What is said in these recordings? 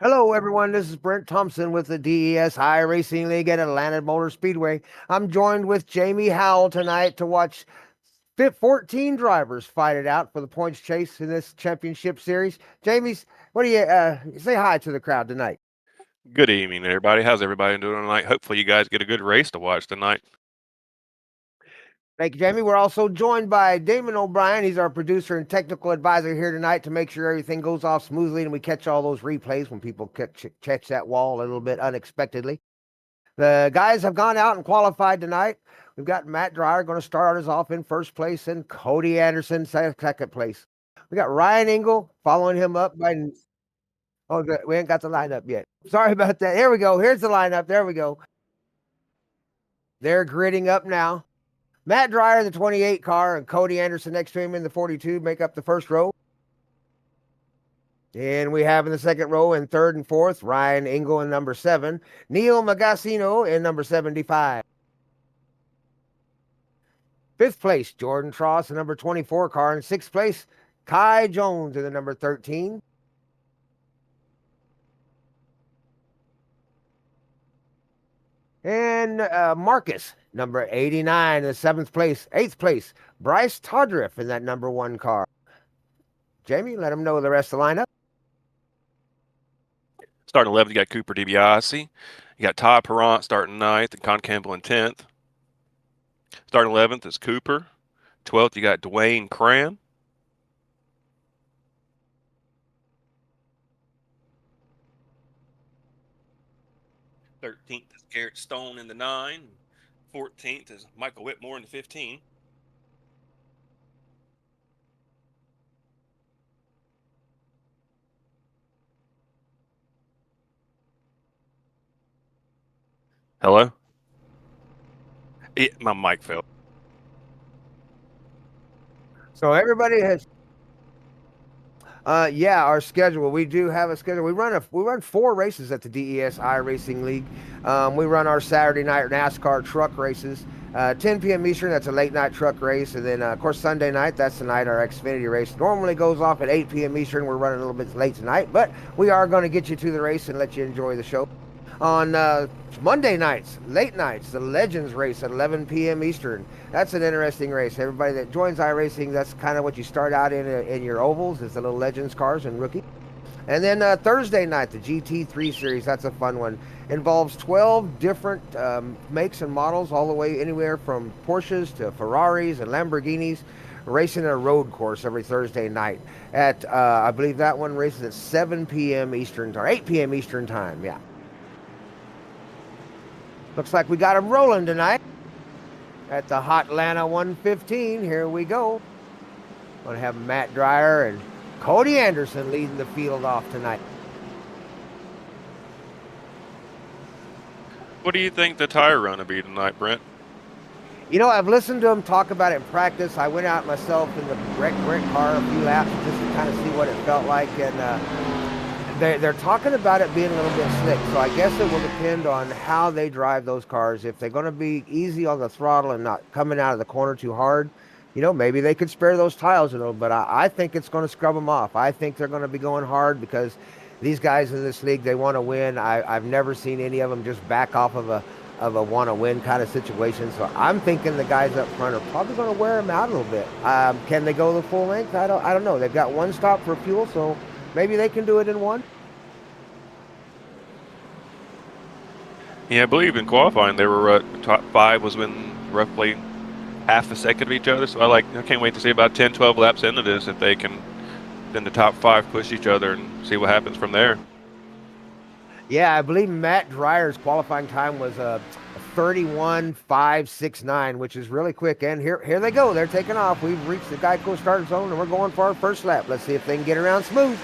Hello, everyone. This is Brent Thompson with the DES iRacing League at Atlanta Motor Speedway. I'm joined with Jamie Howell tonight to watch 14 drivers fight it out for the points chase in this championship series. Jamie's, what do you say hi to the crowd tonight? Good evening, everybody. How's everybody doing tonight? Hopefully, you guys get a good race to watch tonight. Thank you, Jamie. We're also joined by Damon O'Brien. He's our producer and technical advisor here tonight to make sure everything goes off smoothly and we catch all those replays when people catch that wall a little bit unexpectedly. The guys have gone out and qualified tonight. We've got Matt Dreyer going to start us off in first place and Cody Anderson second place. We got Ryan Engel following him up by. Oh, we ain't got the lineup yet. Sorry about that. Here we go. Here's the lineup. There we go. They're gridding up now. Matt Dreyer, the 28 car, and Cody Anderson next to him in the 42 make up the first row. And we have in the second row in third and fourth, Ryan Engel in number 7, Neil Magassino in number 75. Fifth place, Jordan Tross, the number 24 car. In sixth place, Kai Jones in the number 13. And Marcus, number 89 in the seventh place. Eighth place, Bryce Todriff in that number 1 car. Jamie, let them know the rest of the lineup. Starting 11th, you got Cooper DiBiase. You got Todd Perrant starting 9th and Con Campbell in 10th. Starting 11th is Cooper. 12th, you got Dwayne Cram. '13th is Garrett Stone in the 9. 14th is Michael Whitmore in the 15. Hello? Yeah, my mic fell. So everybody has. Yeah, our schedule. We do have a schedule. We run 4 races at the DES iRacing League. We run our Saturday night NASCAR truck races, 10 p.m. Eastern. That's a late night truck race, and then of course Sunday night. That's the night our Xfinity race normally goes off at 8 p.m. Eastern. We're running a little bit late tonight, but we are going to get you to the race and let you enjoy the show. On Monday nights, late nights, the Legends race at 11 p.m. Eastern. That's an interesting race. Everybody that joins iRacing, that's kind of what you start out in your ovals, is the little Legends cars and rookie. And then Thursday night, the GT3 series. That's a fun one. Involves 12 different makes and models, all the way anywhere from Porsches to Ferraris and Lamborghinis, racing a road course every Thursday night. At I believe that one races at 7 p.m. Eastern or 8 p.m. Eastern time. Yeah. Looks like we got them rolling tonight at the HotLanta 115. Here we go. Going to have Matt Dreyer and Cody Anderson leading the field off tonight. What do you think the tire run will be tonight, Brent? You know, I've listened to them talk about it in practice. I went out myself in the wreck car a few laps just to kind of see what it felt like, and they're talking about it being a little bit slick. So I guess it will depend on how they drive those cars. If they're going to be easy on the throttle and not coming out of the corner too hard, you know, maybe they could spare those tiles a little. But I think it's going to scrub them off. I think they're going to be going hard because these guys in this league, they want to win. I've never seen any of them just back off of a want to win kind of situation. So I'm thinking the guys up front are probably going to wear them out a little bit. Can they go the full length? I don't know. They've got one stop for fuel, so maybe they can do it in one. Yeah, I believe in qualifying they were top 5 was within roughly half a second of each other. So I can't wait to see about 10, 12 laps into this if they can, then the top 5 push each other and see what happens from there. Yeah, I believe Matt Dreyer's qualifying time was a 31.569, which is really quick. And here they go. They're taking off. We've reached the Geico start zone, and we're going for our first lap. Let's see if they can get around smooth.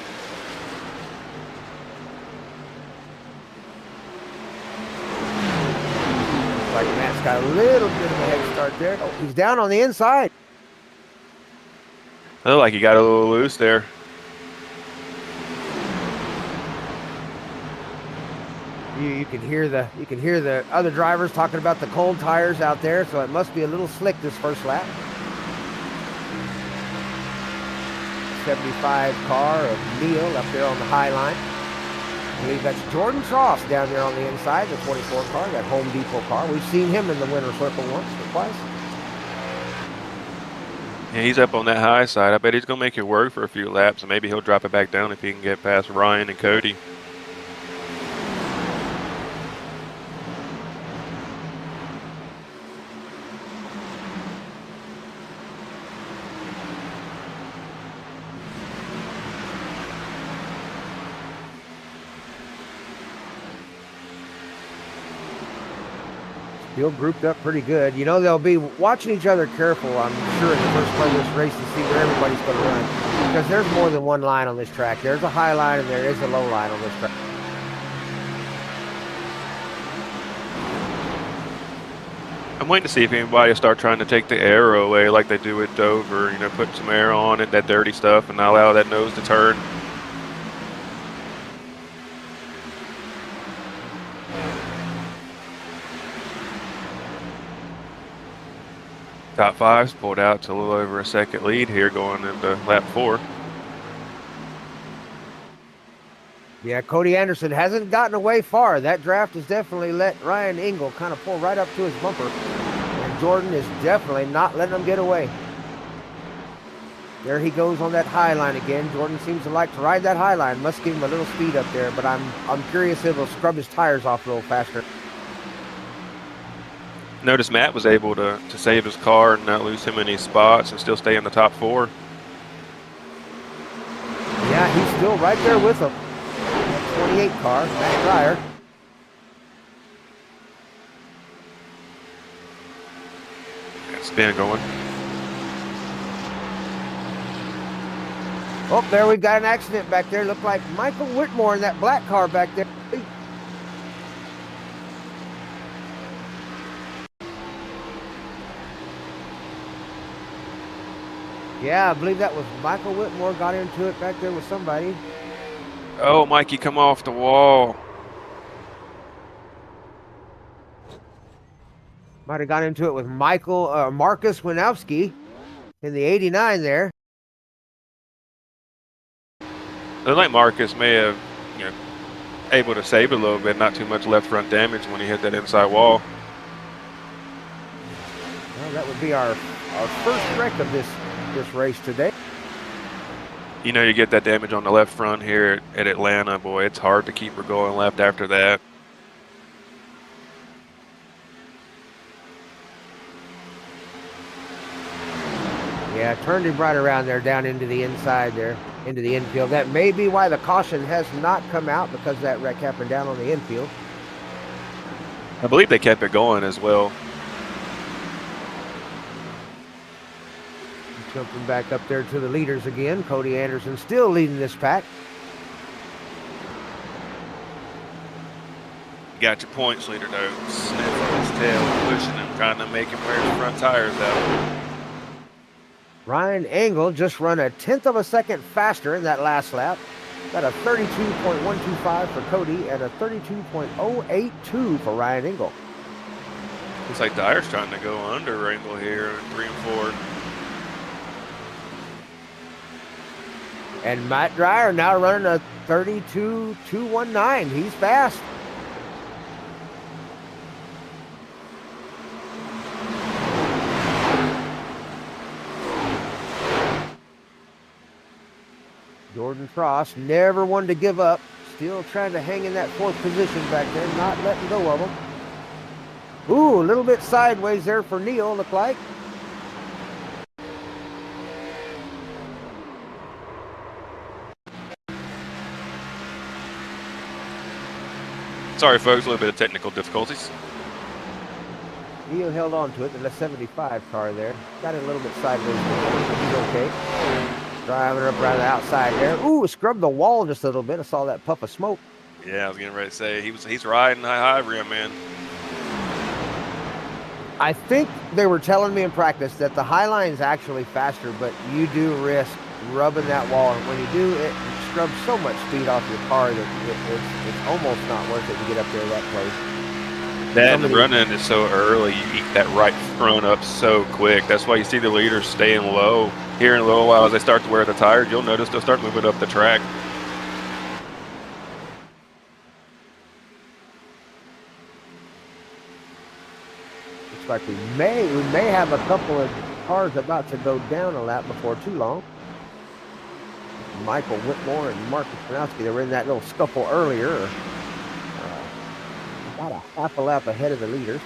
Like Matt's got a little bit of a head start there. Oh, he's down on the inside. I look like he got a little loose there. You can hear the other drivers talking about the cold tires out there, so it must be a little slick this first lap. 75 car of Neal up there on the high line. I believe that's Jordan Frost down there on the inside, the 24 car, that Home Depot car. We've seen him in the winner's circle once or twice. Yeah, he's up on that high side. I bet he's going to make it work for a few laps, and maybe he'll drop it back down if he can get past Ryan and Cody. Still grouped up pretty good. You know, they'll be watching each other careful, I'm sure, in the first part of this race to see where everybody's going to run. Because there's more than one line on this track. There's a high line and there is a low line on this track. I'm waiting to see if anybody will start trying to take the aero away like they do with Dover. You know, put some air on it, that dirty stuff, and not allow that nose to turn. Top five's pulled out to a little over a second lead here going into lap 4. Yeah, Cody Anderson hasn't gotten away far. That draft has definitely let Ryan Engel kind of pull right up to his bumper. And Jordan is definitely not letting him get away. There he goes on that high line again. Jordan seems to like to ride that high line. Must give him a little speed up there, but I'm curious if he'll scrub his tires off a little faster. Notice Matt was able to save his car and not lose too many spots and still stay in the top 4. Yeah, he's still right there with him. That 28 car, Matt Dreyer. Spin going. Oh, there we got an accident back there. Looked like Michael Whitmore in that black car back there. Yeah, I believe that was Michael Whitmore got into it back there with somebody. Oh, Mikey, come off the wall. Might have got into it with Marcus Winowski in the 89 there. Looks like Marcus may have, able to save it a little bit, not too much left front damage when he hit that inside wall. Well, that would be our first wreck of this race today. You know, you get that damage on the left front here at Atlanta, boy, it's hard to keep her going left after that. Yeah, turned him right around there down into the inside there, into the infield. That may be why the caution has not come out, because that wreck happened down on the infield. I believe they kept it going as well. Jumping back up there to the leaders again. Cody Anderson still leading this pack. You got your points leader, though. Sniffing his tail, pushing him, trying to make him wear his front tires out. Ryan Engel just run a 1/10 of a second faster in that last lap. Got a 32.125 for Cody and a 32.082 for Ryan Engel. Looks like Dyer's trying to go under Engel here in 3 and 4. And Matt Dreyer now running a 32.219. He's fast. Jordan Frost never one to give up. Still trying to hang in that 4th position back there, not letting go of him. Ooh, a little bit sideways there for Neal, look like. Sorry, folks, a little bit of technical difficulties. Neal held on to it in the 75 car there. Got it a little bit sideways, but he's okay. Driving up around the outside there. Ooh, scrubbed the wall just a little bit. I saw that puff of smoke. Yeah, I was getting ready to say he's riding high rim, man. I think they were telling me in practice that the high line is actually faster, but you do risk rubbing that wall, and when you do, it scrubs so much speed off your car that it's almost not worth it to get up there that close. That and the run in is so early, you eat that right front up so quick. That's why you see the leaders staying low. Here in a little while, as they start to wear the tires, you'll notice they'll start moving up the track. like we may have a couple of cars about to go down a lap before too long. Michael Whitmore and Marcus Panowski, they were in that little scuffle earlier, about a half a lap ahead of the leaders.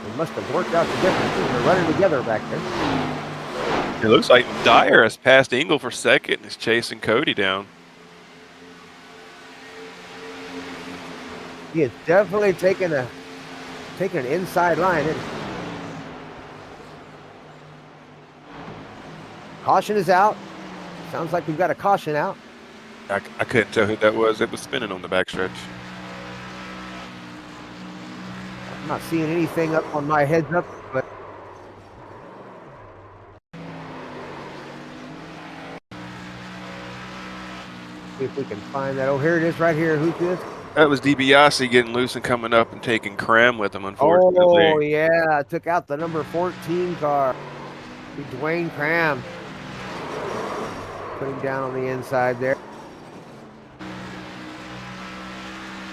They must have worked out the differences. They're running together back there. It looks like Dyer has passed Engel for second and is chasing Cody down. He is definitely taking an inside line. Caution is out. Sounds like we've got a caution out. I couldn't tell who that was. It was spinning on the backstretch. I'm not seeing anything up on my heads up, but see if we can find that. Oh, here it is right here. Who's this? That was DiBiase getting loose and coming up and taking Cram with him, unfortunately. Oh, yeah. Took out the number 14 car. Dwayne Cram. Put him down on the inside there.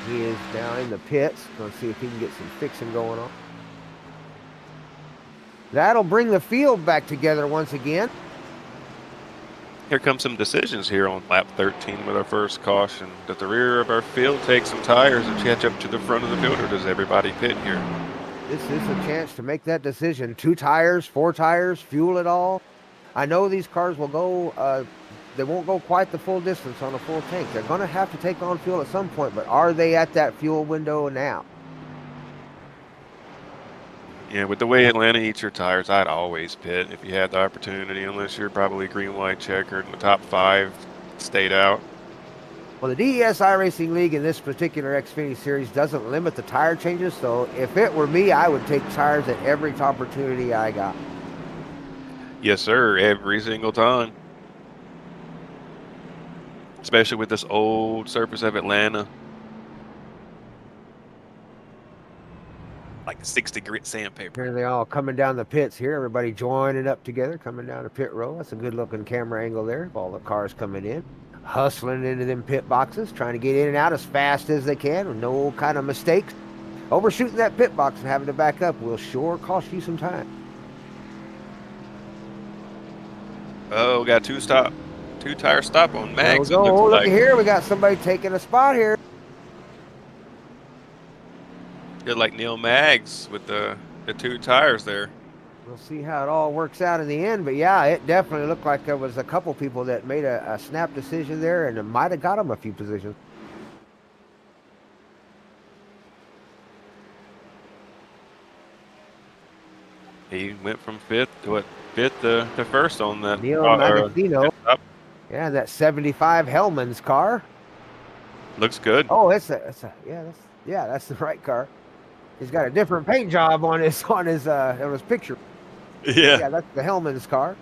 He is down in the pits. Let's see if he can get some fixing going on. That'll bring the field back together once again. Here come some decisions here on lap 13 with our first caution. Does the rear of our field take some tires and catch up to the front of the field, or does everybody pit here? This is a chance to make that decision. 2 tires, 4 tires, fuel it all. I know these cars will go, they won't go quite the full distance on a full tank. They're going to have to take on fuel at some point, but are they at that fuel window now? Yeah, with the way Atlanta eats your tires, I'd always pit if you had the opportunity, unless you're probably green, white, checkered, and the top 5 stayed out. Well, the DES iRacing League in this particular Xfinity series doesn't limit the tire changes, so if it were me, I would take tires at every opportunity I got. Yes, sir, every single time. Especially with this old surface of Atlanta. Like 60 grit sandpaper. Here they all coming down the pits here. Everybody joining up together, coming down the pit row. That's a good looking camera angle there of all the cars coming in. Hustling into them pit boxes, trying to get in and out as fast as they can with no kind of mistakes. Overshooting that pit box and having to back up will sure cost you some time. Oh, got 2 tire stop on Max. Oh, look here. We got somebody taking a spot here. Good, like Neil Maggs with the 2 tires there. We'll see how it all works out in the end, but yeah, it definitely looked like there was a couple people that made a snap decision there, and it might have got them a few positions. He went from 5th to 5th to 1st on that. Neil Magazino. Yeah, that 75 Hellman's car. Looks good. Oh, that's the right car. He's got a different paint job on his picture. Yeah, that's the Hellman's car.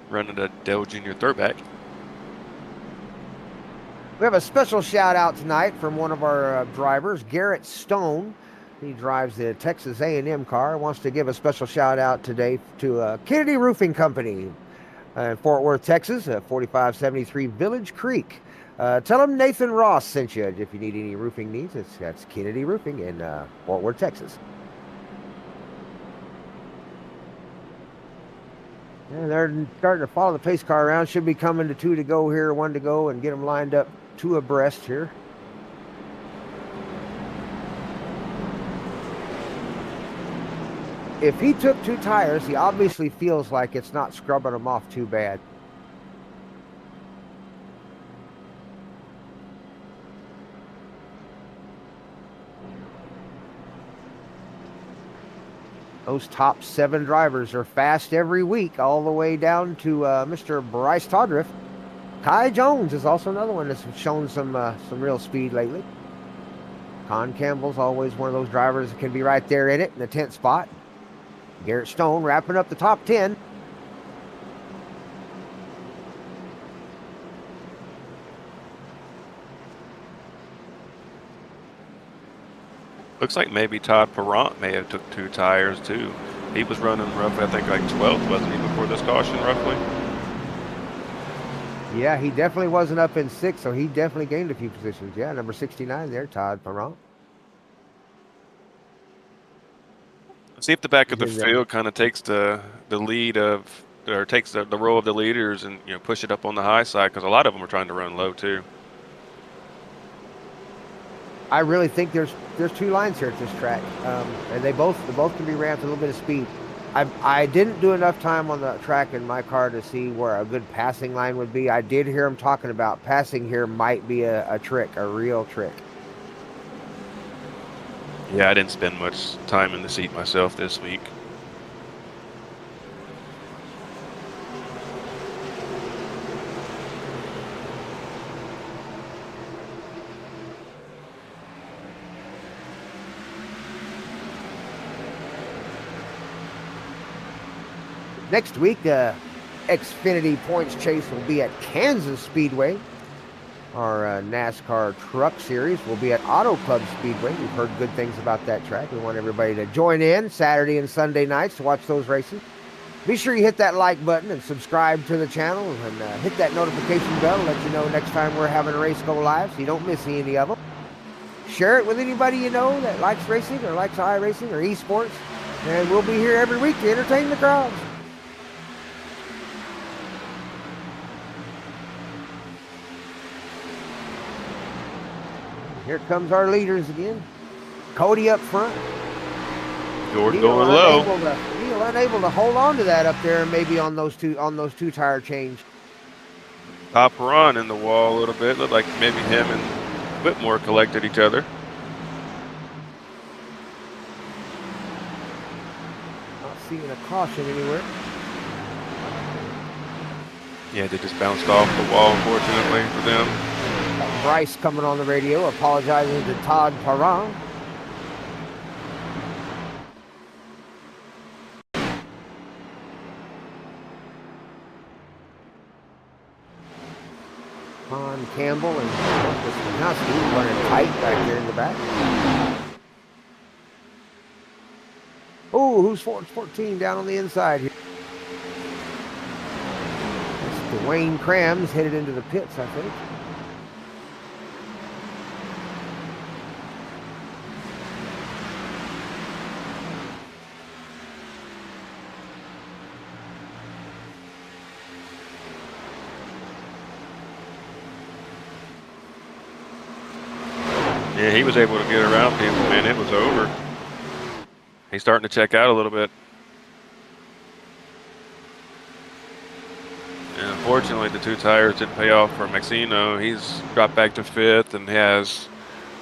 Running a Dell Jr. throwback. We have a special shout out tonight from one of our drivers, Garrett Stone. He drives the Texas A&M car. Wants to give a special shout out today to Kennedy Roofing Company in Fort Worth, Texas, 4573 Village Creek. Tell them Nathan Ross sent you if you need any roofing needs. That's Kennedy Roofing in Fort Worth, Texas. And they're starting to follow the pace car around. Should be coming to 2 to go here, 1 to go, and get them lined up 2 abreast here. If he took 2 tires, he obviously feels like it's not scrubbing them off too bad. Those top 7 drivers are fast every week, all the way down to Mr. Bryce Todriff. Ty Jones is also another one that's shown some real speed lately. Con Campbell's always one of those drivers that can be right there in it in the 10th spot. Garrett Stone wrapping up the top 10. Looks like maybe Todd Perrant may have took 2 tires too. He was running roughly, I think, like 12th, wasn't he, before this caution, roughly? Yeah, he definitely wasn't up in 6th, so he definitely gained a few positions. Yeah, number 69 there, Todd Perron. See if the back of He's the in there. field kind of takes the lead of, or takes the role of the leaders, and push it up on the high side, because a lot of them are trying to run low too. I really think there's 2 lines here at this track, and they both can be ran with a little bit of speed. I didn't do enough time on the track in my car to see where a good passing line would be. I did hear him talking about passing here might be a trick, a real trick. Yeah, I didn't spend much time in the seat myself this week. Next week, Xfinity points chase will be at Kansas Speedway. Our NASCAR Truck Series will be at Auto Club Speedway. We've heard good things about that track. We want everybody to join in Saturday and Sunday nights to watch those races. Be sure you hit that like button and subscribe to the channel, and hit that notification bell to let you know next time we're having a race go live so you don't miss any of them. Share it with anybody you know that likes racing or likes iRacing or esports. And we'll be here every week to entertain the crowds. Here comes our leaders again. Cody up front. Jordan going low. Neil unable to hold on to that up there, maybe on those two tire change. Top run in the wall a little bit. Looked like maybe him and Whitmore collected each other. Not seeing a caution anywhere. Yeah, they just bounced off the wall, unfortunately for them. Bryce coming on the radio, apologizing to Todd Perron. Con Campbell and Marcus Witkowski running tight back there in the back. Oh, who's 14 down on the inside here? That's Dwayne Crams headed into the pits, I think. Yeah, he was able to get around people, man. It was over. He's starting to check out a little bit. And unfortunately, the 2 tires didn't pay off for Maxino. He's dropped back to 5th and has,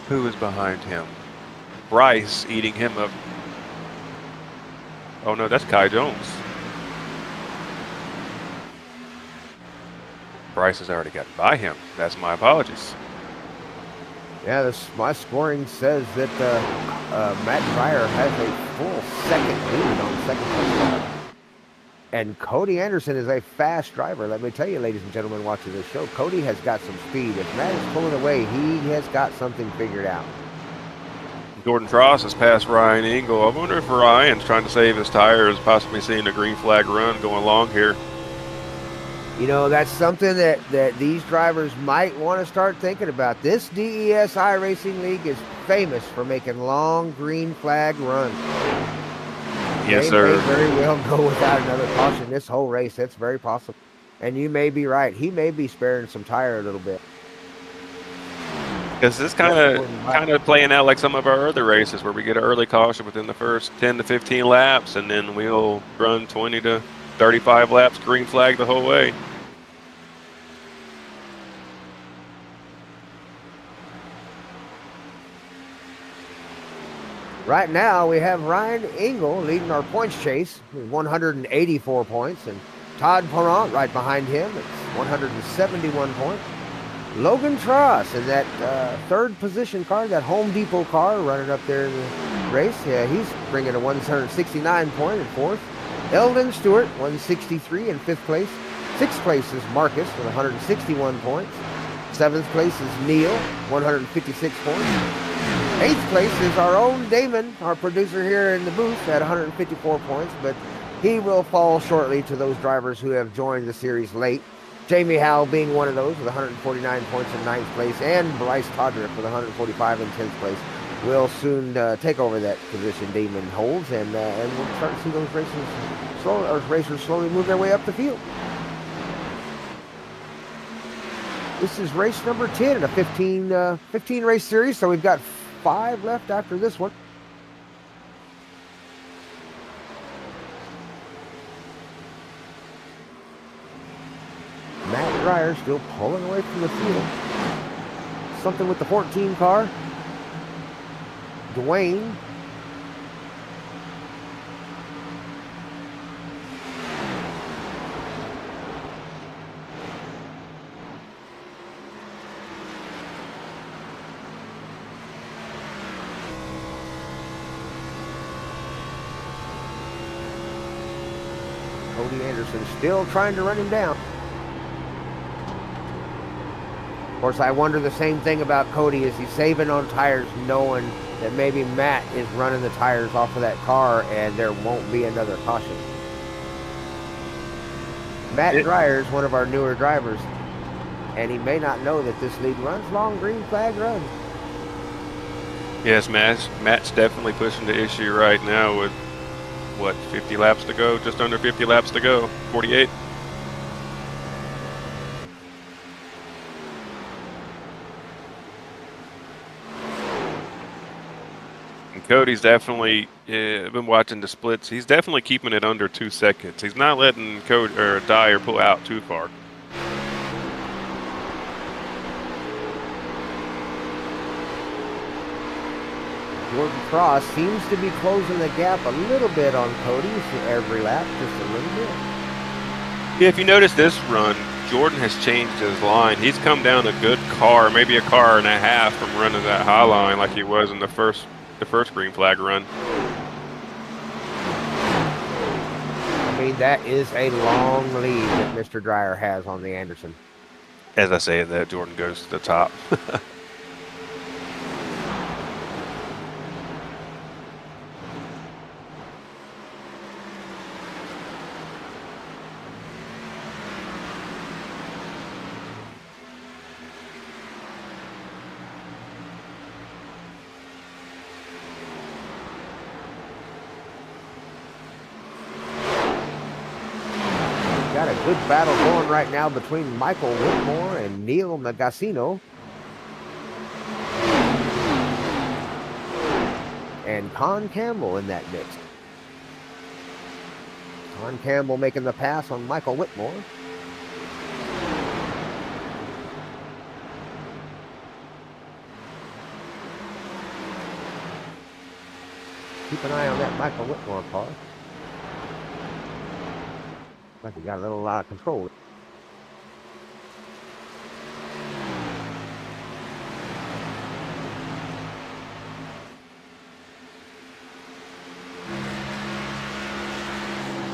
who is behind him? Bryce eating him up. Oh no, that's Kai Jones. Bryce has already gotten by him. That's my apologies. Yeah, my scoring says that Matt Fryer has a full second lead on second place. And Cody Anderson is a fast driver. Let me tell you, ladies and gentlemen watching this show, Cody has got some speed. If Matt is pulling away, he has got something figured out. Jordan Tross has passed Ryan Engel. I wonder if Ryan's trying to save his tires, possibly seeing a green flag run going long here. You know, that's something that these drivers might want to start thinking about. This DES iRacing League is famous for making long green flag runs. Yes, sir. They may very well go without another caution this whole race. That's very possible. And you may be right. He may be sparing some tire a little bit. Because this kind of playing out like some of our other races where we get an early caution within the first 10 to 15 laps, and then we'll run 20 to 35 laps, green flag the whole way. Right now, we have Ryan Engel leading our points chase with 184 points, and Todd Perron right behind him at 171 points. Logan Tross in that third position car, that Home Depot car running up there in the race. Yeah, he's bringing a 169 point in fourth. Eldon Stewart, 163 in fifth place. Sixth place is Marcus with 161 points. Seventh place is Neil, 156 points. Eighth place is our own Damon, our producer here in the booth, at 154 points, but he will fall shortly to those drivers who have joined the series late. Jamie Howell being one of those with 149 points in ninth place, and Bryce Todrick with 145 in 10th place will soon take over that position Damon holds, and we'll start to see those racers slowly move their way up the field. This is race number 10 in a 15 race series, so we've got 5 left after this one. Matt Dreyer still pulling away from the field. Something with the 14 car. Dwayne. Cody Anderson still trying to run him down. Of course, I wonder the same thing about Cody. Is he saving on tires knowing that maybe Matt is running the tires off of that car and there won't be another caution? Matt Dreyer is one of our newer drivers, and he may not know that this league runs long green flag runs. Yes, Matt's definitely pushing the issue right now with, what, 50 laps to go? Just under 50 laps to go. 48. Cody's definitely, I've been watching the splits. He's definitely keeping it under 2 seconds. He's not letting Cody or Dyer pull out too far. Jordan Cross seems to be closing the gap a little bit on Cody every lap, just a little bit. Yeah, if you notice this run, Jordan has changed his line. He's come down a good car, maybe a car and a half from running that high line like he was in the first green flag run. I mean, that is a long lead that Mr. Dreyer has on the Anderson. As I say that, Jordan goes to the top. Got a good battle going right now between Michael Whitmore and Neil Magassino. And Con Campbell in that mix. Con Campbell making the pass on Michael Whitmore. Keep an eye on that Michael Whitmore car. Like he got a little out of control.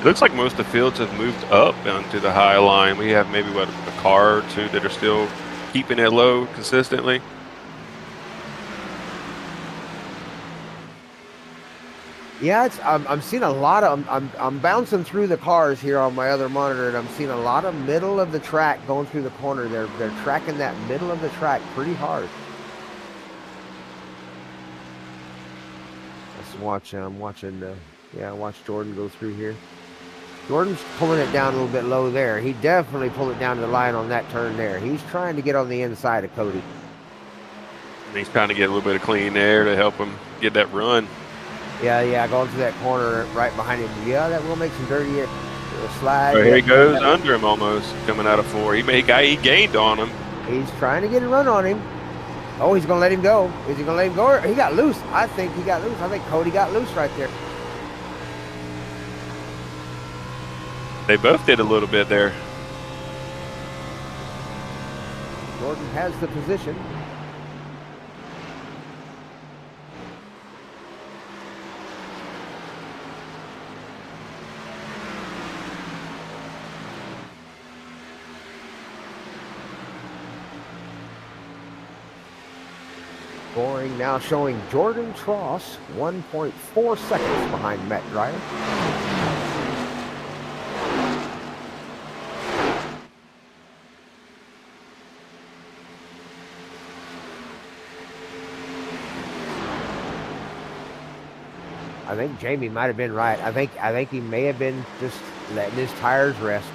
It looks like most of the fields have moved up onto the high line. We have maybe, what, a car or two that are still keeping it low consistently. Yeah, I'm seeing a lot of I'm bouncing through the cars here on my other monitor, and I'm seeing a lot of middle of the track going through the corner. They're tracking that middle of the track pretty hard. Watch Jordan go through here. Jordan's pulling it down a little bit low there. He definitely pulled it down to the line on that turn there. He's trying to get on the inside of Cody. And he's trying to get a little bit of clean air to help him get that run. Yeah, going to that corner right behind him. Yeah, that will make some dirty slide. Oh, here he goes under him almost, coming out of 4. He gained on him. He's trying to get a run on him. Oh, he's going to let him go. Is he going to let him go? He got loose. I think he got loose. I think Cody got loose right there. They both did a little bit there. Jordan has the position. Scoring now showing Jordan Tross 1.4 seconds behind Matt Dreyer. I think Jamie might have been right. I think he may have been just letting his tires rest.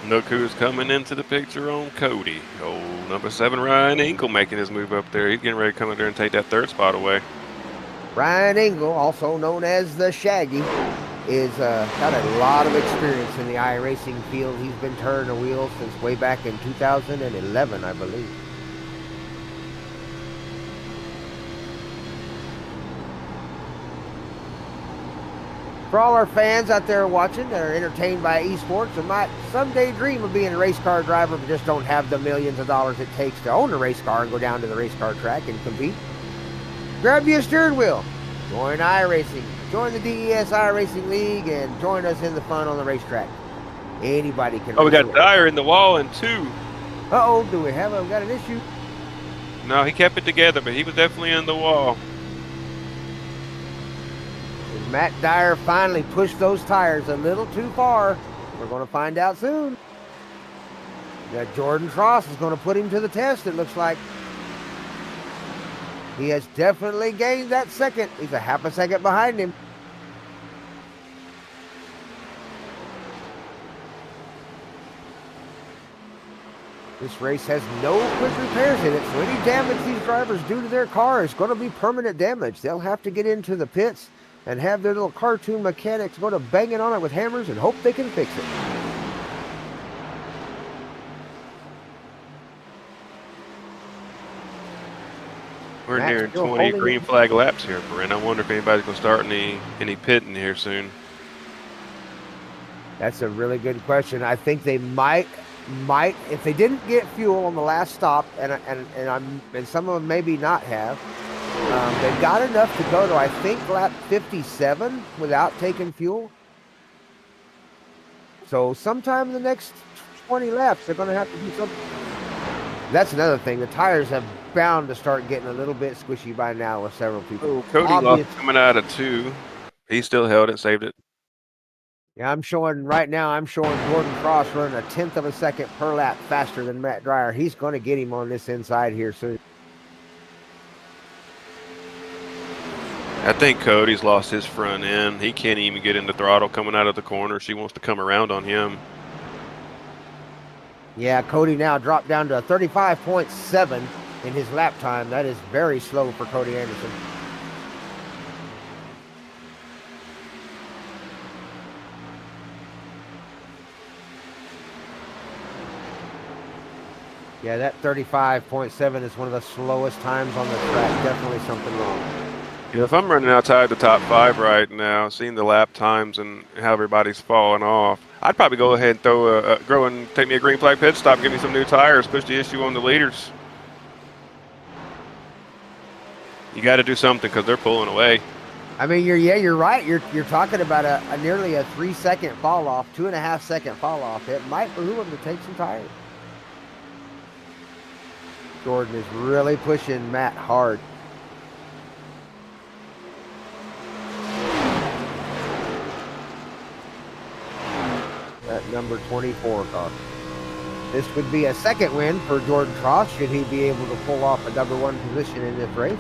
Look who's coming into the picture on Cody. Oh, number 7, Ryan Engel making his move up there. He's getting ready to come in there and take that 3rd spot away. Ryan Engel, also known as the Shaggy, is got a lot of experience in the iRacing field. He's been turning the wheel since way back in 2011, I believe. For all our fans out there watching that are entertained by esports and might someday dream of being a race car driver but just don't have the millions of dollars it takes to own a race car and go down to the race car track and compete, grab you a steering wheel, join iRacing, join the DES iRacing League, and join us in the fun on the racetrack. Anybody can. Oh, we got Dyer in the wall in 2. Uh-oh, we got an issue? No, he kept it together, but he was definitely in the wall. Matt Dyer finally pushed those tires a little too far. We're going to find out soon. That Jordan Tross is going to put him to the test, it looks like. He has definitely gained that second. He's a half a second behind him. This race has no quick repairs in it, so any damage these drivers do to their car is going to be permanent damage. They'll have to get into the pits and have their little cartoon mechanics go to banging on it with hammers and hope they can fix it. We're near 20 green flag laps here, Brent. I wonder if anybody's going to start any pitting here soon. That's a really good question. I think they might, if they didn't get fuel on the last stop, and some of them maybe not have. They've got enough to go to, I think, lap 57 without taking fuel. So sometime in the next 20 laps, they're going to have to do something. That's another thing. The tires have bound to start getting a little bit squishy by now with several people. Oh, Cody lost coming out of 2. He still held it, saved it. Yeah, I'm showing Jordan Cross running a 1/10 of a second per lap faster than Matt Dyer. He's going to get him on this inside here soon. I think Cody's lost his front end. He can't even get in the throttle coming out of the corner. She wants to come around on him. Yeah, Cody now dropped down to 35.7 in his lap time. That is very slow for Cody Anderson. Yeah, that 35.7 is one of the slowest times on the track. Definitely something wrong. Yeah, if I'm running outside the top 5 right now, seeing the lap times and how everybody's falling off, I'd probably go ahead and go and take me a green flag pit stop, give me some new tires, push the issue on the leaders. You got to do something because they're pulling away. I mean, you're right. You're talking about a nearly a 3-second fall off, 2.5 second fall off. It might behoove them to take some tires. Jordan is really pushing Matt hard. That number 24 car. This would be a second win for Jordan Tross should he be able to pull off a number 1 position in this race.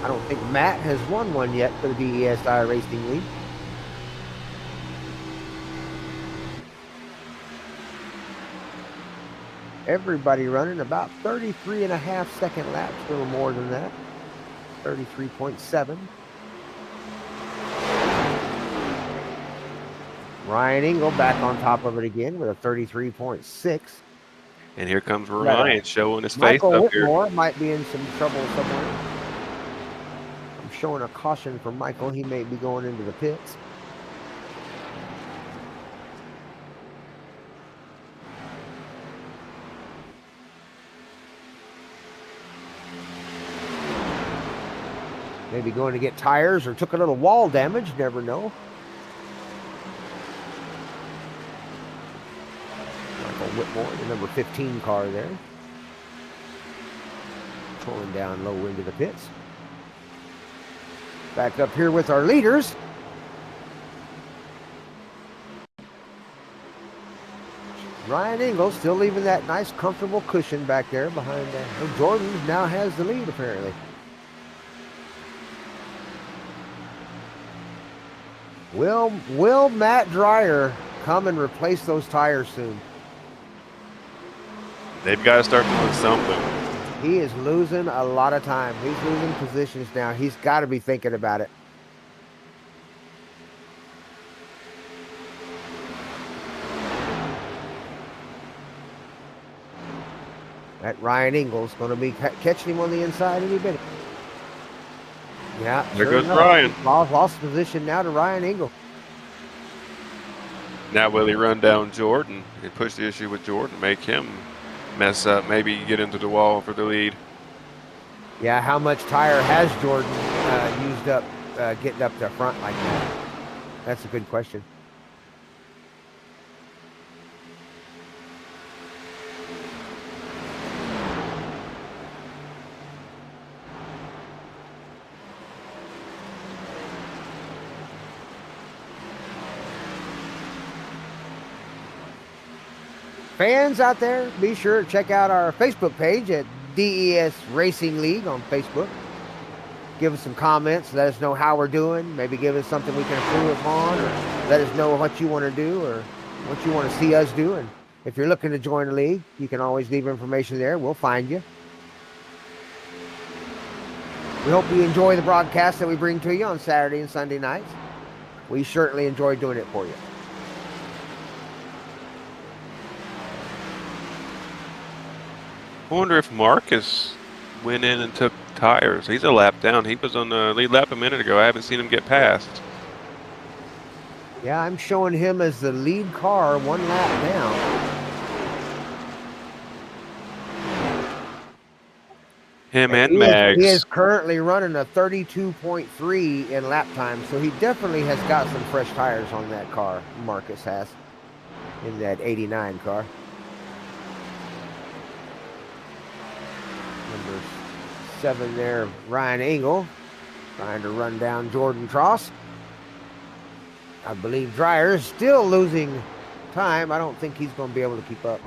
I don't think Matt has won one yet for the DES iRacing League. Everybody running about 33.5 second laps, a little more than that. 33.7. Ryan Engel back on top of it again with a 33.6. And here comes Ryan showing his face Michael up Whitmore here. might be in some trouble somewhere. I'm showing a caution for Michael. He may be going into the pits. Maybe going to get tires or took a little wall damage. Never know. Michael Whitmore, the number 15 car there. Pulling down low into the pits. Back up here with our leaders. Ryan Engel still leaving that nice, comfortable cushion back there behind. Jordan now has the lead apparently. Will Matt Dreyer come and replace those tires soon? They've got to start doing something. He is losing a lot of time. He's losing positions now. He's got to be thinking about it. That Ryan Engel's going to be catching him on the inside any minute. Yeah, there goes Ryan. Lost position now to Ryan Engel. Now will he run down Jordan and push the issue with Jordan, make him mess up, maybe get into the wall for the lead? Yeah, how much tire has Jordan used up getting up to front like that? That's a good question. Fans out there, be sure to check out our Facebook page at DES Racing League on Facebook. Give us some comments, let us know how we're doing, maybe give us something we can improve upon, or let us know what you want to do or what you want to see us do. And if you're looking to join the league, you can always leave information there. We'll find you. We hope you enjoy the broadcast that we bring to you on Saturday and Sunday nights. We certainly enjoy doing it for you. I wonder if Marcus went in and took tires. He's a lap down. He was on the lead lap a minute ago. I haven't seen him get past. Yeah, I'm showing him as the lead car 1 lap down. Him and Mags. He is currently running a 32.3 in lap time, so he definitely has got some fresh tires on that car, Marcus has, in that 89 car. Number 7 there, Ryan Engel, trying to run down Jordan Tross. I believe Dreyer is still losing time. I don't think he's going to be able to keep up.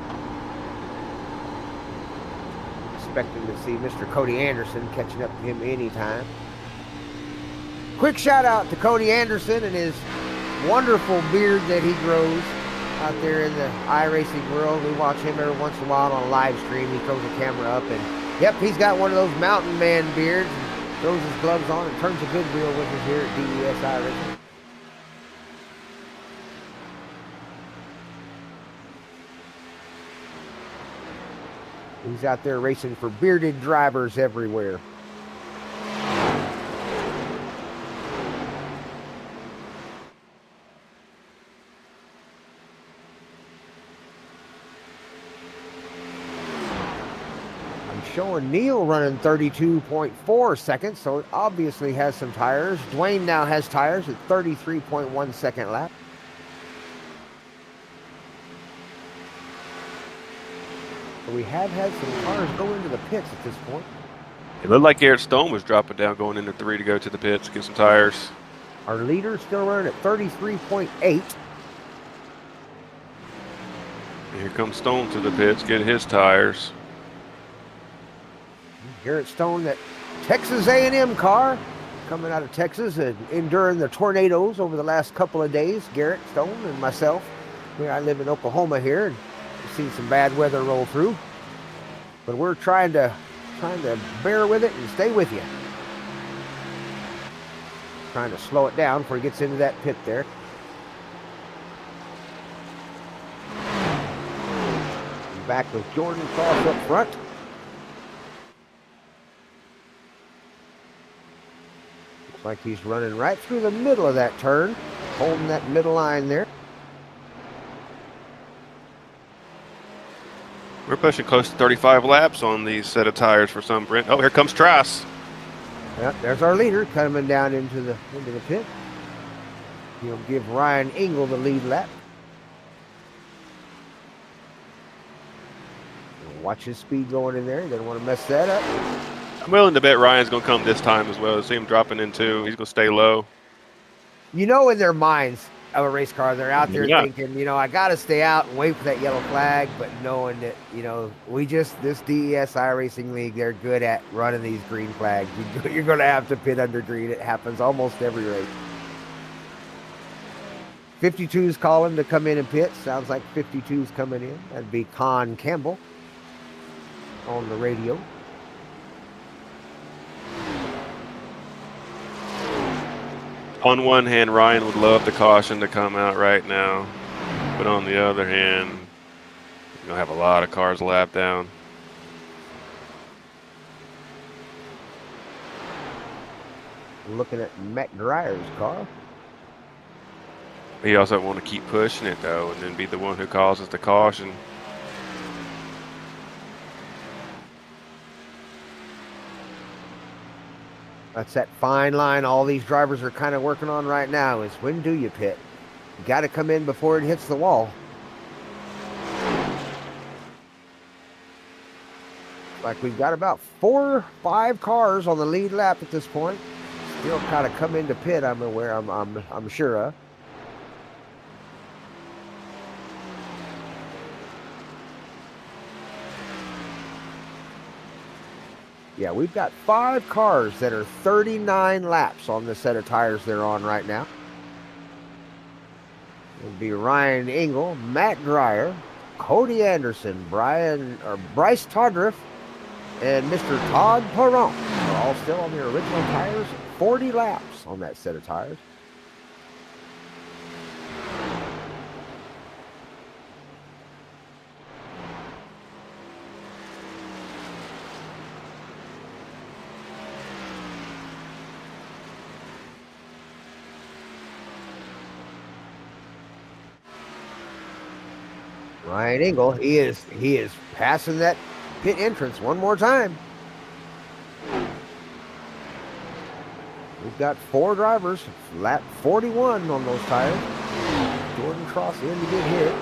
Expecting to see Mr. Cody Anderson catching up to him anytime. Quick shout out to Cody Anderson and his wonderful beard that he grows out there in the iRacing world. We watch him every once in a while on a live stream. He throws a camera up and yep, he's got one of those mountain man beards and throws his gloves on and turns a good wheel with us here at DES iRacing. He's out there racing for bearded drivers everywhere. Showing Neil running 32.4 seconds, so it obviously has some tires. Dwayne now has tires at 33.1 second lap. So we have had some cars go into the pits at this point. It looked like Garrett Stone was dropping down going into 3 to go to the pits, get some tires. Our leader still running at 33.8. Here comes Stone to the pits, get his tires. Garrett Stone, that Texas A&M car coming out of Texas and enduring the tornadoes over the last couple of days. Garrett Stone and myself. I live in Oklahoma here and we've seen some bad weather roll through. But we're trying to bear with it and stay with you. Trying to slow it down before he gets into that pit there. Back with Jordan Cross up front. Like he's running right through the middle of that turn, holding that middle line there. We're pushing close to 35 laps on these set of tires for some Brent. Oh, here comes Tross. Yep, there's our leader coming down into the pit. He'll give Ryan Engel the lead lap. Watch his speed going in there. He doesn't want to mess that up. I'm willing to bet Ryan's going to come this time as well. See him dropping in 2. He's going to stay low. You know in their minds, of a race car. They're out there thinking, you know, I got to stay out and wait for that yellow flag, but knowing that, you know, this DES iRacing League, they're good at running these green flags. You're going to have to pit under green. It happens almost every race. 52's calling to come in and pit. Sounds like 52's coming in. That'd be Con Campbell on the radio. On one hand, Ryan would love the caution to come out right now, but on the other hand, you're gonna have a lot of cars lap down. Looking at Matt Dreyer's car. He also want to keep pushing it though, and then be the one who causes the caution. That's that fine line all these drivers are kind of working on right now is when do you pit? You got to come in before it hits the wall. Like we've got about 4 or 5 cars on the lead lap at this point. Still kind of come into pit. I'm sure of. Yeah, we've got 5 cars that are 39 laps on the set of tires they're on right now. It'll be Ryan Engel, Matt Dreyer, Cody Anderson, Bryce Todriff, and Mr. Todd Perron are all still on their original tires. 40 laps on that set of tires. Ryan Engel, he is passing that pit entrance one more time. We've got 4 drivers, lap 41 on those tires. Jordan Cross in to get hit.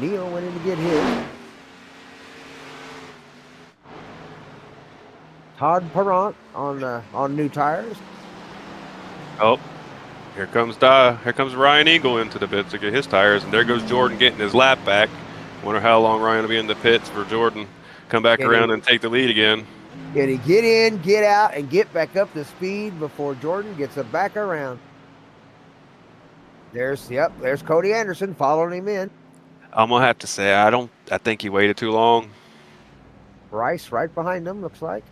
Neil went in to get hit. Todd Perrant on new tires. Oh, here comes Ryan Eagle into the pits to get his tires, and there goes Jordan getting his lap back. Wonder how long Ryan will be in the pits for Jordan come back around and take the lead again. Can he get in, get out, and get back up to speed before Jordan gets it back around? There's Cody Anderson following him in. I'm gonna have to say I think he waited too long. Bryce right behind him, looks like.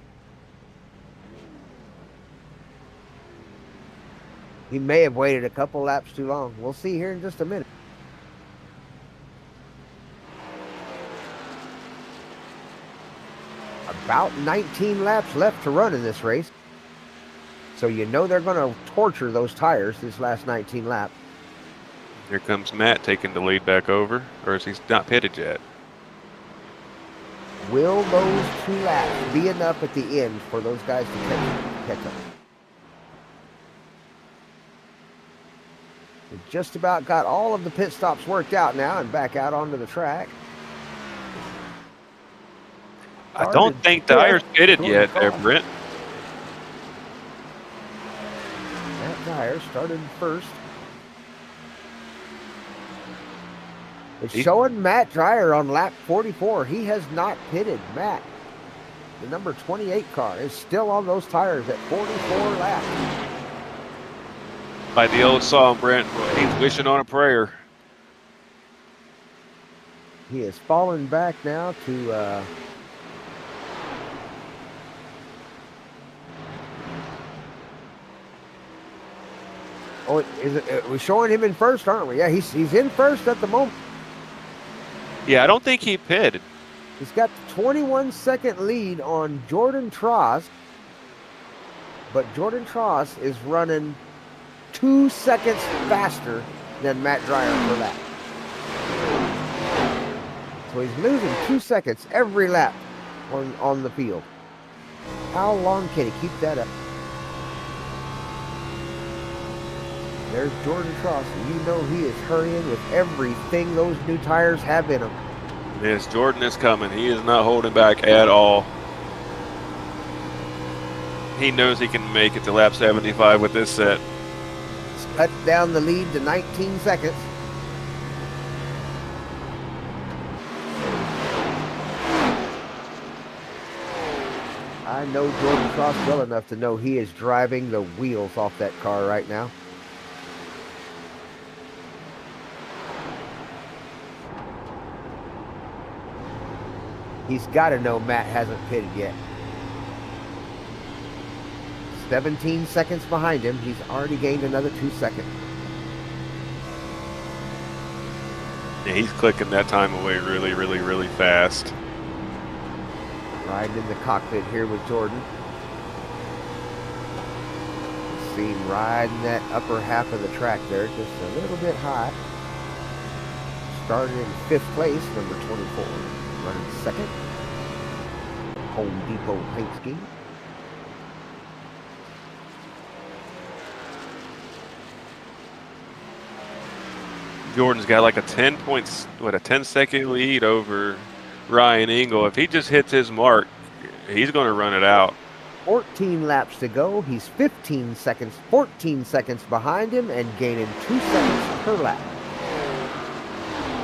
He may have waited a couple laps too long. We'll see here in just a minute. About 19 laps left to run in this race. So you know they're going to torture those tires this last 19 laps. Here comes Matt taking the lead back over, or is he not pitted yet? Will those 2 laps be enough at the end for those guys to catch up? We've just about got all of the pit stops worked out now and back out onto the track. I don't think the tire's pitted yet there, Brent. Matt Dyer started first. It's showing Matt Dreyer on lap 44. He has not pitted. Matt, the number 28 car, is still on those tires at 44 laps. Like the old song, Brent, he's wishing on a prayer. He has fallen back now to... we're showing him in first, aren't we? Yeah, he's in first at the moment. Yeah, I don't think he pitted. He's got the 21-second lead on Jordan Tross, but Jordan Tross is running 2 seconds faster than Matt Dreyer for lap. So he's losing 2 seconds every lap on the field. How long can he keep that up? There's Jordan Tross, and you know he is hurrying with everything those new tires have in them. Yes, Jordan is coming. He is not holding back at all. He knows he can make it to lap 75 with this set. He's cut down the lead to 19 seconds. I know Jordan Cross well enough to know he is driving the wheels off that car right now. He's got to know Matt hasn't pitted yet. 17 seconds behind him. He's already gained another 2 seconds. Yeah, he's clicking that time away really, really, really fast. Riding in the cockpit here with Jordan. See him riding that upper half of the track there, just a little bit high. Started in 5th place, number 24. Running 2nd. Home Depot paint scheme. Jordan's got like a 10-second lead over Ryan Engel. If he just hits his mark, he's going to run it out. 14 laps to go. He's 14 seconds behind him and gaining 2 seconds per lap.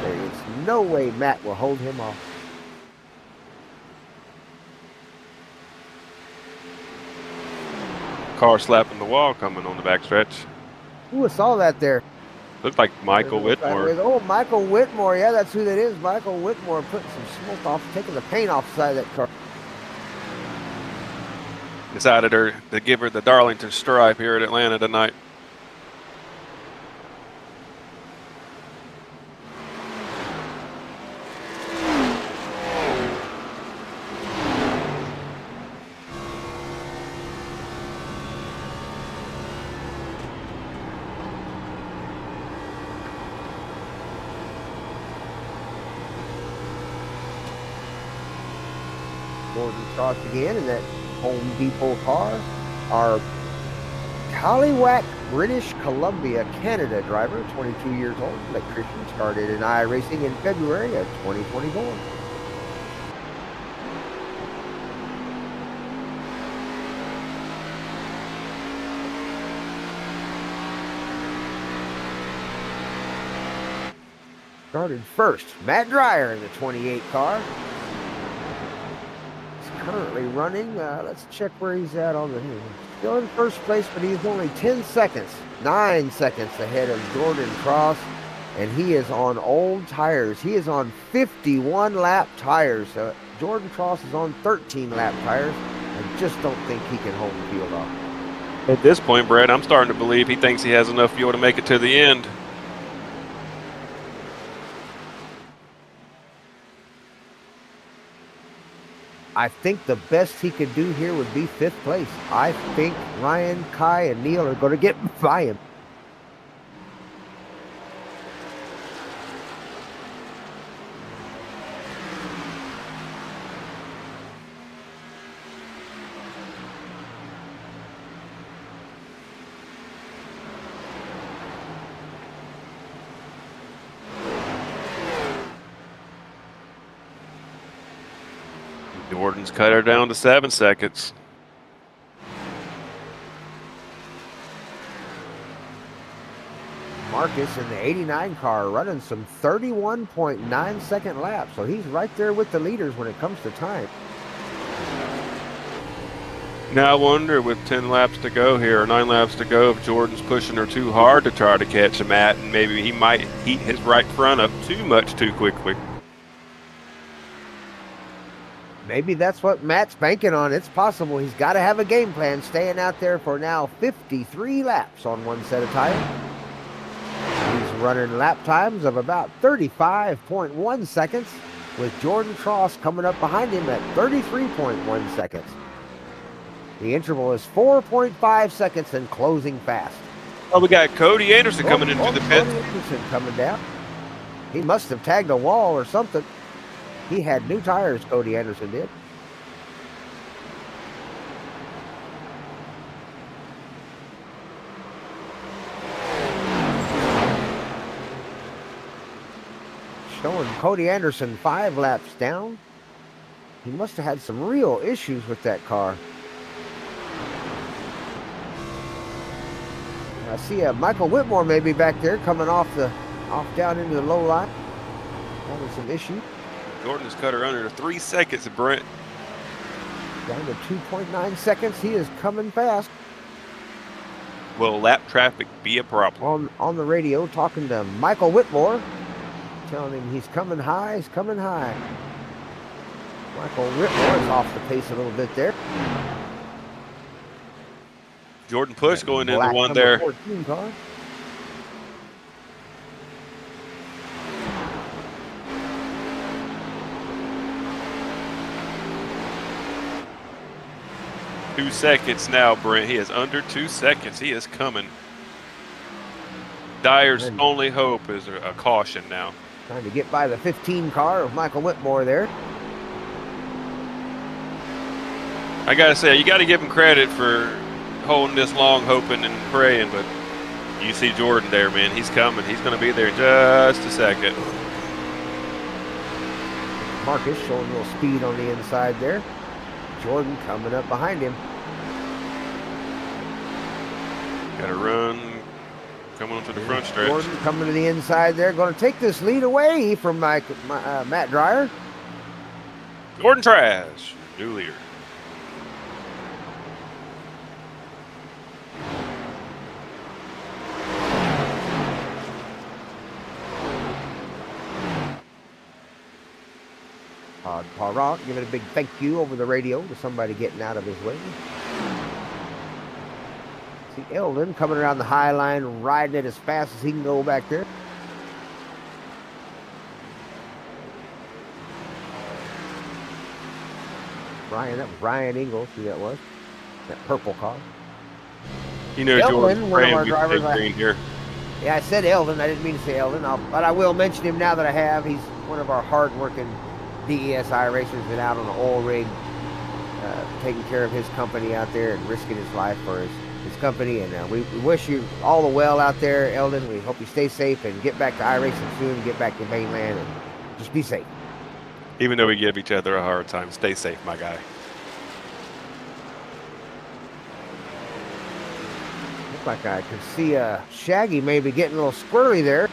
There is no way Matt will hold him off. Car slapping the wall coming on the backstretch. Ooh, I saw that there. Looked like Michael Whitmore. Oh, Michael Whitmore. Yeah, that's who that is. Michael Whitmore putting some smoke off, taking the paint off the side of that car. Decided to give her the Darlington stripe here at Atlanta tonight. Gordon Cross again in that Home Depot car. Our Collywhack, British Columbia, Canada driver, 22 years old, electrician, started in iRacing in February of 2024. Started first, Matt Dreyer in the 28 car. Currently running. Let's check where he's at on the hill. Still in first place, but he's only 9 seconds ahead of Jordan Cross, and he is on old tires. He is on 51 lap tires. Jordan Cross is on 13 lap tires. I just don't think he can hold the field off. At this point, Brad, I'm starting to believe he thinks he has enough fuel to make it to the end. I think the best he could do here would be 5th place. I think Ryan, Kai, and Neil are going to get by him. Jordan's cut her down to 7 seconds. Marcus in the 89 car running some 31.9 second laps. So he's right there with the leaders when it comes to time. Now I wonder with 10 laps to go here, or 9 laps to go, if Jordan's pushing her too hard to try to catch Matt, and maybe he might heat his right front up too much too quickly. Maybe that's what Matt's banking on. It's possible. He's got to have a game plan, staying out there for now 53 laps on one set of tires. He's running lap times of about 35.1 seconds, with Jordan Cross coming up behind him at 33.1 seconds. The interval is 4.5 seconds and closing fast. Oh, we got Cody Anderson coming into the pit. Cody Anderson coming down. He must have tagged a wall or something. He had new tires, Cody Anderson did. Showing Cody Anderson 5 laps down. He must have had some real issues with that car. I see Michael Whitmore maybe back there coming off down into the low line. Having some issue. Jordan's cut her under 3 seconds, Brent. Down to 2.9 seconds. He is coming fast. Will lap traffic be a problem? On the radio, talking to Michael Whitmore, telling him he's coming high. He's coming high. Michael Whitmore is off the pace a little bit there. Jordan Push going into one there. 14 car. Two seconds now, Brent. He is under 2 seconds. He is coming. Dyer's only hope is a caution now. Trying to get by the 15 car of Michael Whitmore there. I got to say, you got to give him credit for holding this long, hoping and praying, but you see Jordan there, man. He's coming. He's going to be there in just a second. Marcus showing a little speed on the inside there. Jordan coming up behind him. Got to run, coming onto the front stretch. Jordan coming to the inside there. Going to take this lead away from Matt Dreyer. Jordan Trash, new leader. Paul Rock giving a big thank you over the radio to somebody getting out of his way. See Eldon coming around the high line, riding it as fast as he can go back there. That was Ryan Ingalls, who that was. That purple car. You know, Eldon, one of our drivers. Green here. Yeah, I said Eldon. I didn't mean to say Eldon, but I will mention him now that I have. He's one of our hard-working DES iRacers, been out on the oil rig, taking care of his company out there and risking his life for his company. And we wish you all the well out there, Eldon. We hope you stay safe and get back to iRacing soon, get back to mainland, and just be safe. Even though we give each other a hard time, stay safe, my guy. Looks like I can see Shaggy maybe getting a little squirrely there.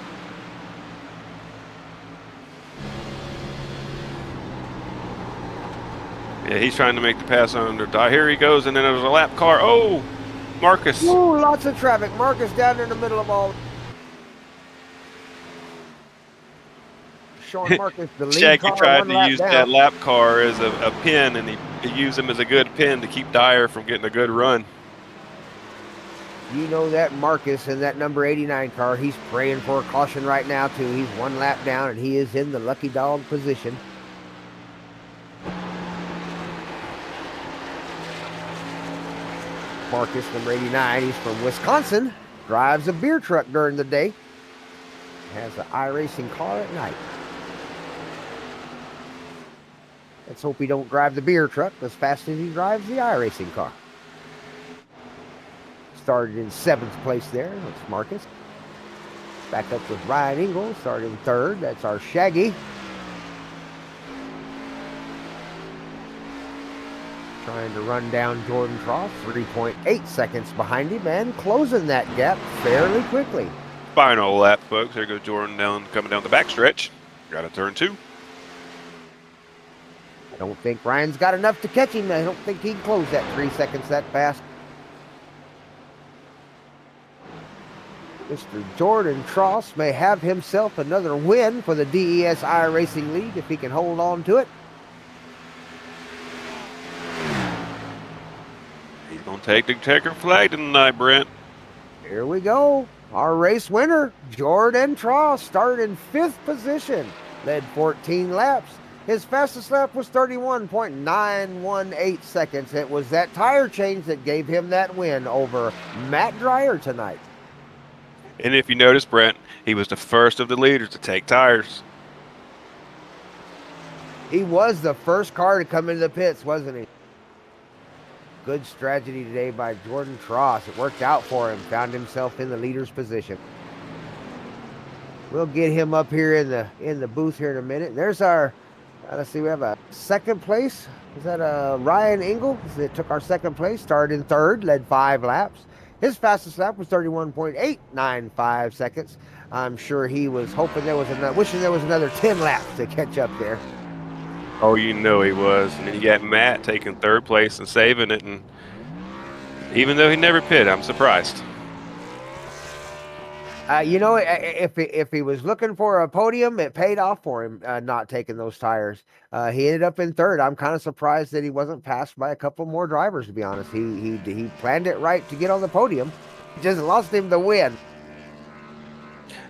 Yeah, he's trying to make the pass under. Here he goes, and then there's a lap car. Oh, Marcus. Ooh, lots of traffic. Marcus down in the middle of all. Showing Marcus the lead Shaggy car tried to use down. that lap car as a pin, and he used him as a good pin to keep Dyer from getting a good run. You know that Marcus in that number 89 car, he's praying for a caution right now, too. He's one lap down, and he is in the lucky dog position. Marcus, number 89, he's from Wisconsin, drives a beer truck during the day, has an iRacing car at night. Let's hope he don't drive the beer truck as fast as he drives the iRacing car. Started in 7th place there. That's Marcus. Back up with Ryan Ingalls, started in 3rd. That's our Shaggy. Trying to run down Jordan Tross, 3.8 seconds behind him, and closing that gap fairly quickly. Final lap, folks. There goes Jordan coming down the backstretch. Got a turn 2. I don't think Ryan's got enough to catch him. I don't think he can close that 3 seconds that fast. Mr. Jordan Tross may have himself another win for the DES iRacing League if he can hold on to it. He's going to take the checker flag tonight, Brent. Here we go. Our race winner, Jordan Tross, started in 5th position, led 14 laps. His fastest lap was 31.918 seconds. It was that tire change that gave him that win over Matt Dreyer tonight. And if you notice, Brent, he was the first of the leaders to take tires. He was the first car to come into the pits, wasn't he? Good strategy today by Jordan Tross. It worked out for him. Found himself in the leader's position. We'll get him up here in the booth here in a minute. There's our, let's see, we have a 2nd place. Is that Ryan Ingalls that took our 2nd place? Started in 3rd, led 5 laps. His fastest lap was 31.895 seconds. I'm sure he was hoping there was another, wishing there was another 10 laps to catch up there. Oh, you know he was. And then you got Matt taking third place and saving it. And even though he never pit, I'm surprised. If he was looking for a podium, it paid off for him not taking those tires. He ended up in third. I'm kind of surprised that he wasn't passed by a couple more drivers. To be honest, he planned it right to get on the podium. He just lost him the win.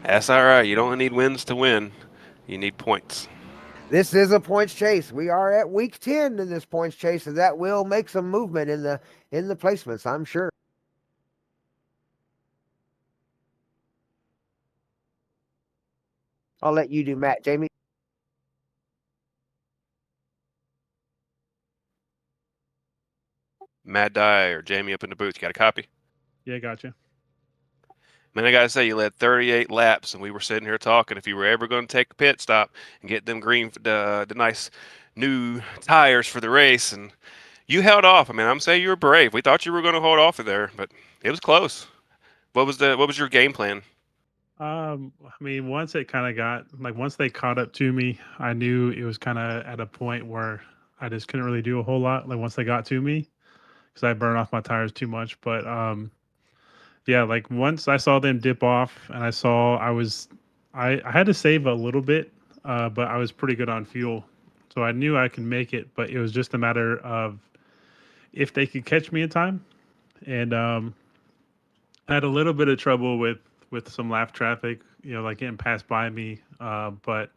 That's all right. You don't need wins to win. You need points. This is a points chase. We are at week 10 in this points chase, and that will make some movement in the placements, I'm sure. I'll let you do Matt, Jamie. Matt Dye or Jamie up in the booth. You got a copy? Yeah, gotcha. Man, I gotta say, you led 38 laps, and we were sitting here talking if you were ever going to take a pit stop and get them the nice new tires for the race, and you held off. I mean, I'm saying you were brave. We thought you were going to hold off of there, but it was close. What was your game plan? I mean, once it kind of got like once they caught up to me, I knew it was kind of at a point where I just couldn't really do a whole lot. Like once they got to me, because I burned off my tires too much. But yeah, like once I saw them dip off, and I had to save a little bit, but I was pretty good on fuel, so I knew I could make it. But it was just a matter of if they could catch me in time, and I had a little bit of trouble with some lap traffic, like getting passed by me. But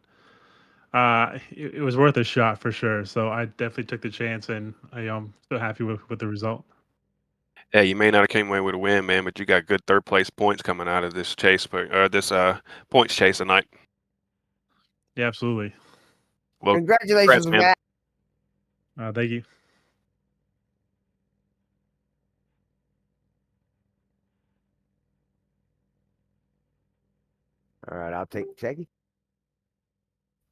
it was worth a shot for sure. So I definitely took the chance, and I'm still happy with the result. Yeah, you may not have came away with a win, man, but you got good third place points coming out of this chase, or this points chase tonight. Yeah, absolutely. Well, Congratulations, congrats, man. Matt. Thank you. All right, I'll take Shaggy.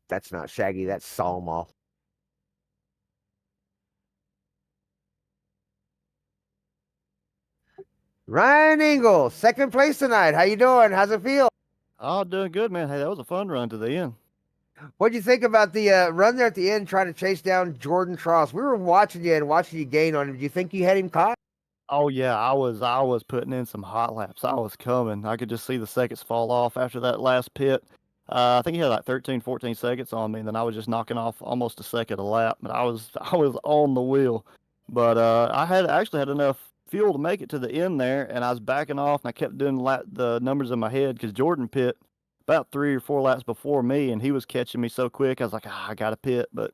That's not Shaggy, that's Salmal. Ryan Engel, second place tonight. How you doing? How's it feel? Oh, doing good, man. Hey, that was a fun run to the end. What'd you think about the run there at the end, trying to chase down Jordan Tross? We were watching you and watching you gain on him. Do you think you had him caught? Oh yeah, I was putting in some hot laps. I was coming. I could just see the seconds fall off after that last pit. I think he had like 13, 14 seconds on me, and then I was just knocking off almost a second a lap. But I was I was on the wheel. But I actually had enough fuel to make it to the end there, and I was backing off, and I kept doing the numbers in my head because Jordan pit about 3 or 4 laps before me, and he was catching me so quick. I was like, I got to pit, but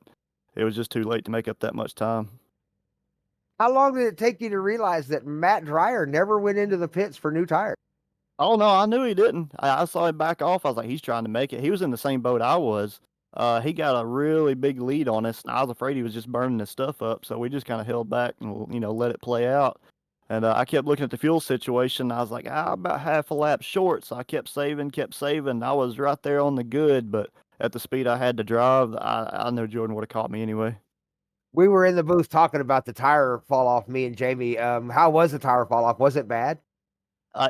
it was just too late to make up that much time. How long did it take you to realize that Matt Dreyer never went into the pits for new tires? Oh no, I knew he didn't. I saw him back off. I was like, he's trying to make it. He was in the same boat I was. He got a really big lead on us, and I was afraid he was just burning his stuff up. So we just kind of held back and let it play out. And I kept looking at the fuel situation. I was like, about half a lap short. So I kept saving, kept saving. I was right there on the good, but at the speed I had to drive, I know Jordan would have caught me anyway. We were in the booth talking about the tire fall off, me and Jamie. How was the tire fall off? Was it bad?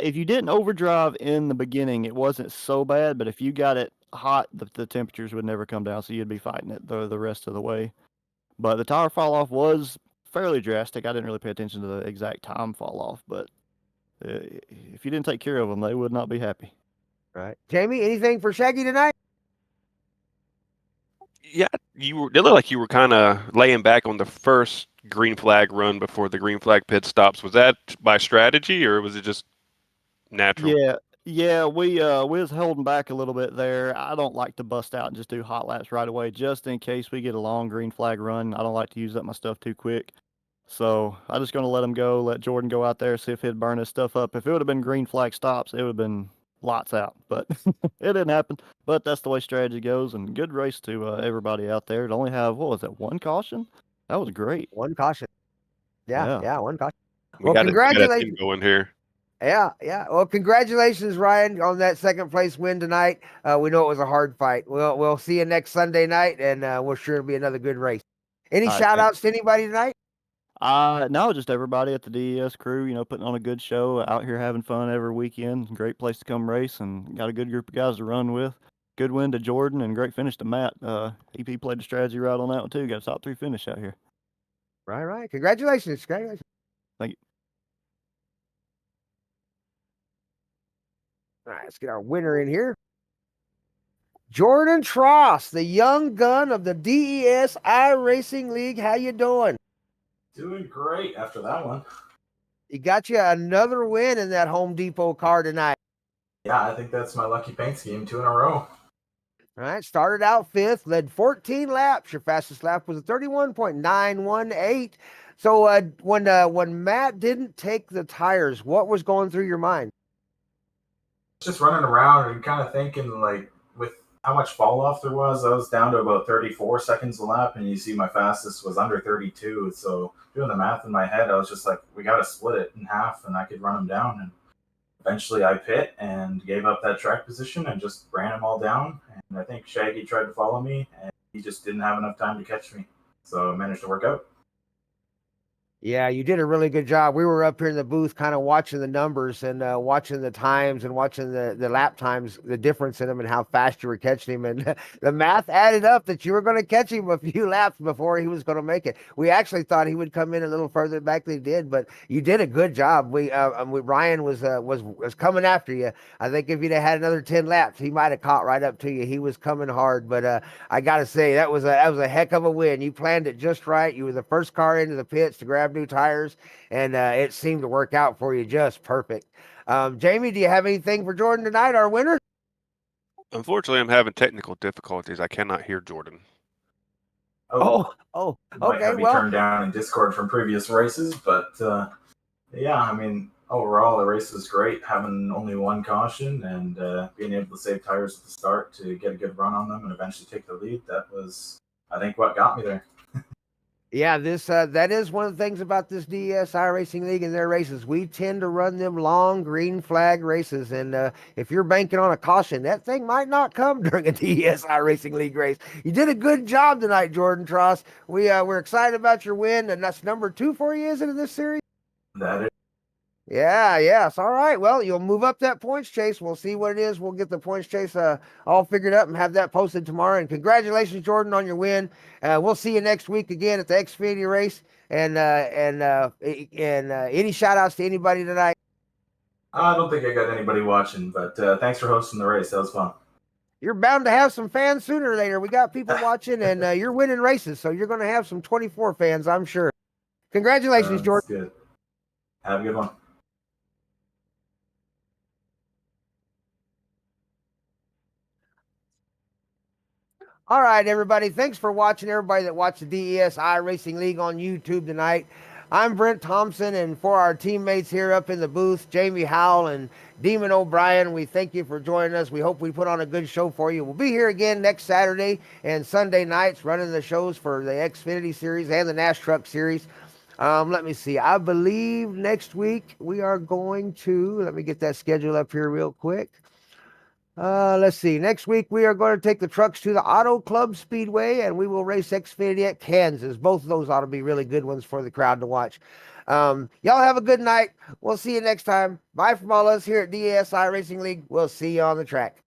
If you didn't overdrive in the beginning, it wasn't so bad. But if you got it hot, the temperatures would never come down, so you'd be fighting it the rest of the way. But the tire fall off was fairly drastic. I didn't really pay attention to the exact time fall off, but if you didn't take care of them, they would not be happy. Right, Jamie. Anything for Shaggy tonight? Yeah, it looked like you were kind of laying back on the first green flag run before the green flag pit stops. Was that by strategy or was it just natural? Yeah, we was holding back a little bit there. I don't like to bust out and just do hot laps right away, just in case we get a long green flag run. I don't like to use up my stuff too quick. So I'm just gonna let him go, let Jordan go out there, see if he'd burn his stuff up. If it would have been green flag stops, it would have been lots out. But it didn't happen. But that's the way strategy goes. And good race to everybody out there. To only have what was it, one caution? That was great. One caution. Yeah, one caution. We got a team going here. Yeah. Well, congratulations, Ryan, on that second place win tonight. We know it was a hard fight. We'll see you next Sunday night, and we're sure it'll be another good race. Any shout outs to anybody tonight? No, just everybody at the DES crew, putting on a good show, out here having fun every weekend. Great place to come race, and got a good group of guys to run with. Good win to Jordan and great finish to Matt. EP played the strategy right on that one too. Got a top 3 finish out here. Right. Congratulations. Thank you. All right, let's get our winner in here. Jordan Tross, the young gun of the DES iRacing League. How you doing? Doing great after that one. You got you another win in that Home Depot car tonight. Yeah, I think that's my lucky paint scheme, 2 in a row. All right, started out 5th, led 14 laps. Your fastest lap was a 31.918. So when Matt didn't take the tires, what was going through your mind? Just running around and kind of thinking, like, with how much fall off there was, I was down to about 34 seconds a lap, and you see my fastest was under 32. So doing the math in my head, I was just like, we got to split it in half, and I could run them down. And eventually I pit and gave up that track position and just ran them all down. And I think Shaggy tried to follow me, and he just didn't have enough time to catch me. So I managed to work out. Yeah, you did a really good job. We were up here in the booth kind of watching the numbers and watching the times and watching the lap times, the difference in them and how fast you were catching him. And the math added up that you were going to catch him a few laps before he was going to make it. We actually thought he would come in a little further back than he did, but you did a good job. Ryan was coming after you. I think if you'd have had another 10 laps, he might have caught right up to you. He was coming hard, but I got to say that was a heck of a win. You planned it just right. You were the first car into the pits to grab new tires, and it seemed to work out for you just perfect. Jamie, do you have anything for Jordan tonight, our winner? Unfortunately, I'm having technical difficulties. I cannot hear Jordan. Oh, Might okay. have me turned down in Discord from previous races, but yeah, I mean, overall, the race was great. Having only one caution and being able to save tires at the start to get a good run on them and eventually take the lead, that was, I think, what got me there. Yeah, that is one of the things about this DES iRacing League and their races. We tend to run them long green flag races, and if you're banking on a caution, that thing might not come during a DES iRacing League race. You did a good job tonight, Jordan Tross. We're excited about your win, and that's number 2 for you, is it, in this series? That is. Yes. All right. Well, you'll move up that points chase. We'll see what it is. We'll get the points chase all figured up and have that posted tomorrow. And congratulations, Jordan, on your win. We'll see you next week again at the Xfinity race. And any shout outs to anybody tonight? I don't think I got anybody watching, but thanks for hosting the race. That was fun. You're bound to have some fans sooner or later. We got people watching, and you're winning races, so you're going to have some 24 fans, I'm sure. Congratulations, Jordan. Good. Have a good one. All right, everybody. Thanks for watching, everybody that watched the DES iRacing League on YouTube tonight. I'm Brent Thompson, and for our teammates here up in the booth, Jamie Howell and Demon O'Brien, we thank you for joining us. We hope we put on a good show for you. We'll be here again next Saturday and Sunday nights running the shows for the Xfinity Series and the Nash Truck Series. Let me see. I believe next week we are going to, let me get that schedule up here real quick. Let's see. Next week, we are going to take the trucks to the Auto Club Speedway, and we will race Xfinity at Kansas. Both of those ought to be really good ones for the crowd to watch. Y'all have a good night. We'll see you next time. Bye from all us here at DES iRacing League. We'll see you on the track.